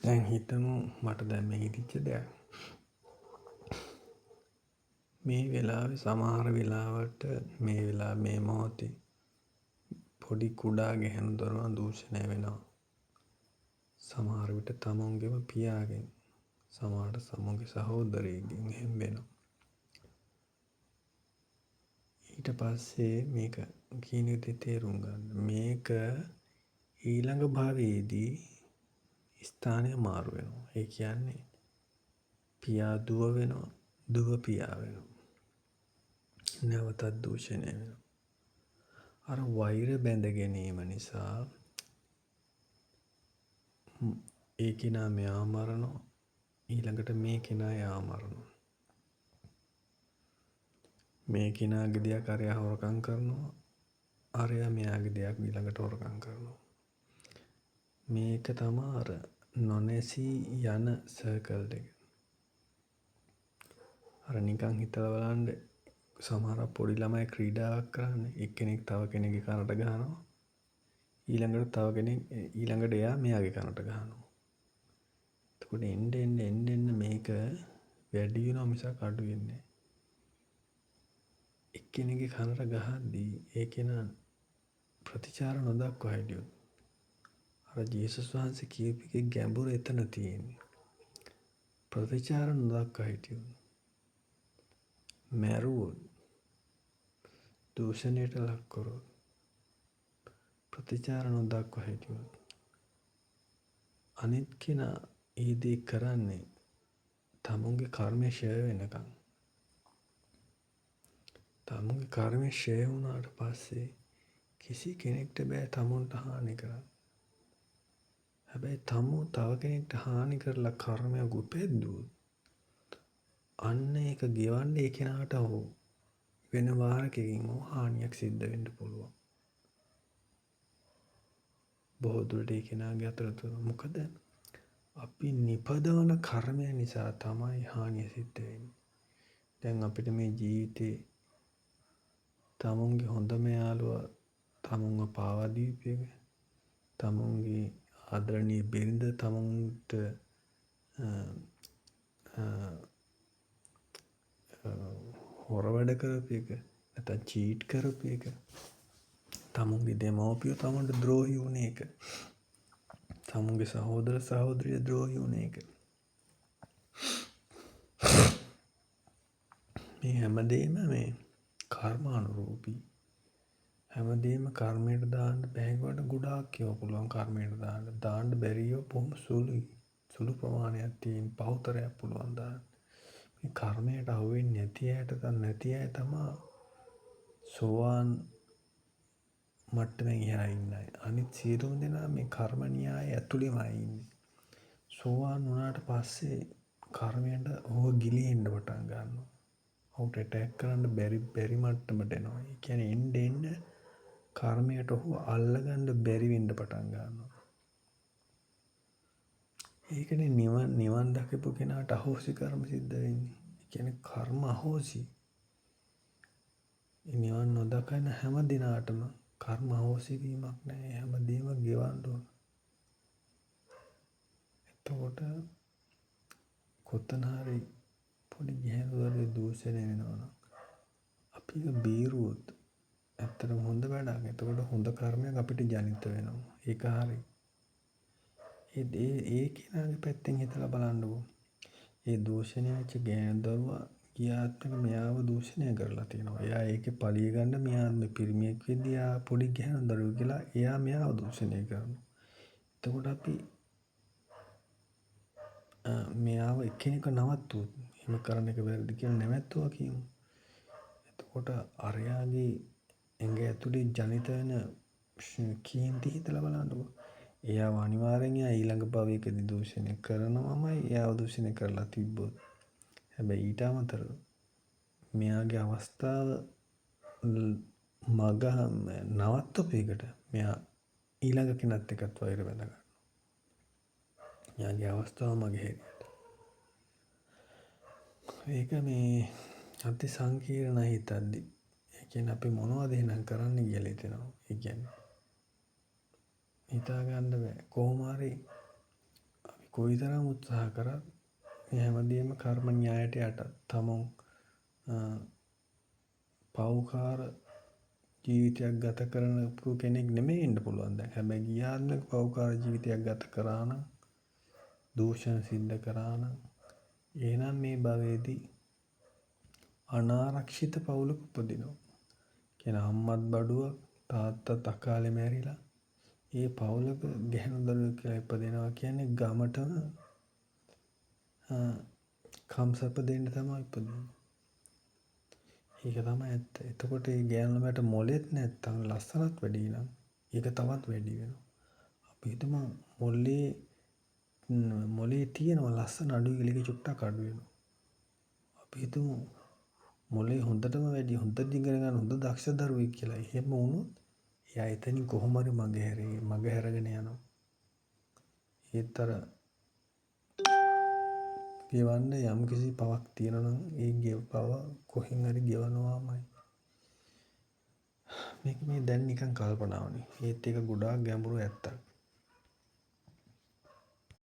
දැන් හිතමු මට දැන් මේ හිතිච්ච දෙයක්. මේ වෙලාවේ සමහර වෙලාවට මේ මොහොතේ පොඩි කුඩා ගැහැණු දරුවන් දූෂණය වෙනවා. සමහර විට තමුන්ගේම පියාගෙන්, සමහරට සමුන්ගේ සහෝදරයෙක්ගෙන් එහෙම වෙනවා. ඊට පස්සේ මේක කියන දේ තේරුම් ගන්න. මේක ඊළඟ භවයේදී ස්ථානය මාරු වෙනවා. ඒ කියන්නේ පියා දුව වෙනවා, දුව පියා වෙනවා. නැවතත් දූෂණය වෙනවා. අර වෛර බැඳ ගැනීම නිසා ඒ කෙනා මෙයා මරනවා, ඊළඟට මේ කෙනා එයා මරනවා. මේ කෙනාගේ දෙයක් අරයා හොරකම් කරනවා, අරයා මෙයාගේ දෙයක් ඊළඟට හොරකම් කරනවා. මේක තමයි අර නොනැසී යන සර්කල් එක. අර නිකන් හිතලා බලන්න, සමහර පොඩි ළමයි ක්‍රීඩාවක් කරන්නේ, එක්කෙනෙක් තව කෙනෙක්ගේ කනට ගහනවා, ඊළඟට තව කෙනෙක් ඊළඟට එයා මෙයාගේ කනට ගහනවා. එතකොට එන්න මේක වැඩි වෙනවා මිසක් අඩු වෙන්නේ නැහැ. එක්කෙනෙක්ගේ කනට ගහද්දී ඒ කෙනා ප්‍රතිචාර නොදක්වා හිටියොත්, අර ජේසුස් වහන්සේ කියපු එකේ ගැඹුර එතන තියෙන්නේ. ප්‍රතිචාර නොදක්වා හිටියොත්, මැරුවොත්, දූෂණයට ලක් කරොත්, ප්‍රතිචාර නොදක්වා හිටියොත්, අනිත් කෙනා ඒ දේ කරන්නේ තමුන්ගේ කර්මය ෂය වෙනකන්. තමුන්ගේ කර්මය ෂය වුණාට පස්සේ කිසි කෙනෙක්ට බෑ තමුන්ට හානි කරන්න. හැබැයි තමුන් තව කෙනෙක්ට හානි කරලා කර්මයක් උපෙද්දුවොත්, අන්න ඒක ගෙවන්න ඒ කෙනාට හෝ වෙන වාරකකින් හෝ හානියක් සිද්ධ වෙන්න පුළුවන්. බොහෝ දුරට ඒ කෙනාගේ අතරතුර. මොකද අපි නිපදවන කර්මය නිසා තමයි හානිය සිද්ධ වෙන්නේ. දැන් අපිට මේ ජීවිතේ තමුන්ගේ හොඳම යාළුවා තමුන්ව පාවා දීපු එක, තමුන්ගේ ආදරණීය බිරිඳ තමුන්ට හොර වැඩ කරපු එක, නැත්නම් චීට් කරපු එක, තමුන්ගේ දෙමව්පියෝ තමුන්ට ද්‍රෝහී වුණ එක, තමුන්ගේ සහෝදර සහෝදරිය ද්‍රෝහී වුණ එක, මේ හැමදේම මේ කර්මානුරූපී. හැමදේම කර්මයට දාන්න බැහැගොඩ ගොඩාක් ඒවා පුළුවන් කර්මයට දාන්න බැරි ඒවා බොහොම සුළු ප්‍රමාණයක් තියෙන පහුතරයක් පුළුවන් දාන්න. මේ කර්මයට අහු වෙන්නේ නැති අය තමයි සෝවාන් මට්ටමින් එහා ඉන්නේ. අනිත් සියලුම දෙනා මේ කර්ම න්‍යාය ඇතුළෙමයි ඉන්නේ. සෝවාන් වුණාට පස්සේ කර්මයට ඔහුව ගිලිහෙන්න පටන් ගන්නවා. ඔහුට ඇටැක් කරන්න බැරි මට්ටමට එනවා. ඒ කියන්නේ එන්න කර්මයට ඔහුව අල්ලගන්න බැරි වෙන්න පටන් ගන්නවා. ඒකනේ නිවන් දකිපු කෙනාට අහෝසි කර්ම සිද්ධ වෙන්නේ. ඒ කියන්නේ කර්ම අහෝසි. නිවන් නොදකන හැම දිනාටම කර්ම අහෝසි වීමක් නැහැ. හැමදේම ගෙවන්න ඕන. එතකොට කොතන හරි පොඩි ගැහැණු දරුවෙක් දූෂණය වෙනවා නම් අපි ඒක බේරුවොත් ඇත්තටම හොඳ වැඩක්. එතකොට හොඳ කර්මයක් අපිට ජනිත වෙනවා. ඒක හරි. ඒ කෙනාගේ පැත්තෙන් හිතලා බලන්නකෝ. ඒ දූෂණය වෙච්ච ගැහැණු දරුවා ගියාත්මක මෙයාව දූෂණය කරලා තියෙනවා. එයා ඒකේ පලිය ගන්න මෙයා මේ පිරිමියෙක් වෙද්දී එයා පොඩි ගැහැණු දරුවෙක් කියලා එයා මෙයාව දූෂණය කරනවා. එතකොට අපි මෙයාව එක්කෙනෙක් නවත්තුවොත්, එහෙම කරන එක වැරදි කියලා නැවැත්තුවා කියමු. එතකොට අරයාගේ ඇඟ ඇතුලේ ජනිත වෙන කේන්ති හිතලා බලන්නකෝ. එයාව අනිවාර්යෙන් එයා ඊළඟ භවයකදී දූෂණය කරනවමයි එයාව දූෂණය කරලා තිබ්බොත්. හැබැයි ඊට අමතරව මෙයාගේ අවස්ථාව මග නවත්තපු එකට මෙයා ඊළඟ කෙනත් එක්කත් වෛර බැඳ ගන්නවා. එයාගේ අවස්ථාව මගේ හැටියට. ඒක මේ අති සංකීර්ණ හිතද්දි. ඒ කියන්නේ අපි මොනවද එහෙනම් කරන්න කියලා හිතෙනවා. ඒ කියන්නේ හිතා ගන්න බෑ. කොහොම හරි අපි කොයිතරම් උත්සාහ කරත් මේ හැමදේම කර්ම න්‍යායට යටත්. තමුන් පෞකාර ජීවිතයක් ගත කරන කෙනෙක් නෙමෙයි ඉන්න පුළුවන් දැන්. හැබැයි ගිය ආත්මෙක පෞකාර ජීවිතයක් ගත කරා නම්, දූෂණ සිද්ධ කරා නම්, එහෙනම් මේ භවයේදී අනාරක්ෂිත පවුලක උපදිනවා. කියන අම්මත් බඩුවක්, තාත්තත් අකාලේ මැරිලා, ඒ පවුලක ගැහැණු දරුවෙක් කියලා ඉපදෙනවා කියන්නේ ගමටම කම්සප්ප දෙන්න තමයි ඉපදෙන්නේ. ඒක තමයි ඇත්ත. එතකොට මේ ගෑනු ළමයට මොලෙත් නැත්තම් ලස්සනත් වැඩි නම් ඒක තවත් වැඩි වෙනවා. අපි හිතමු මොලේ තියෙනවා ලස්සන අඩුයි කියලා ඒක චුට්ටක් අඩු වෙනවා. අපි හිතමු මොලේ හොඳටම වැඩි, හොඳට ඉගෙන ගන්න හොඳ දක්ෂ දරුවෙක් කියලා. එහෙම වුණොත් එයා එතනින් කොහොම හරි මග හැරගෙන යනවා. ඒත් අර ගෙවන්න යම් කිසි පවක් තියෙනවා නම් ඒ පව කොහෙන් හරි ගෙවනවාමයි. මේක මේ දැන් නිකන් කල්පනාවනේ. ඒත් ඒක ගොඩාක් ගැඹුරු ඇත්තක්.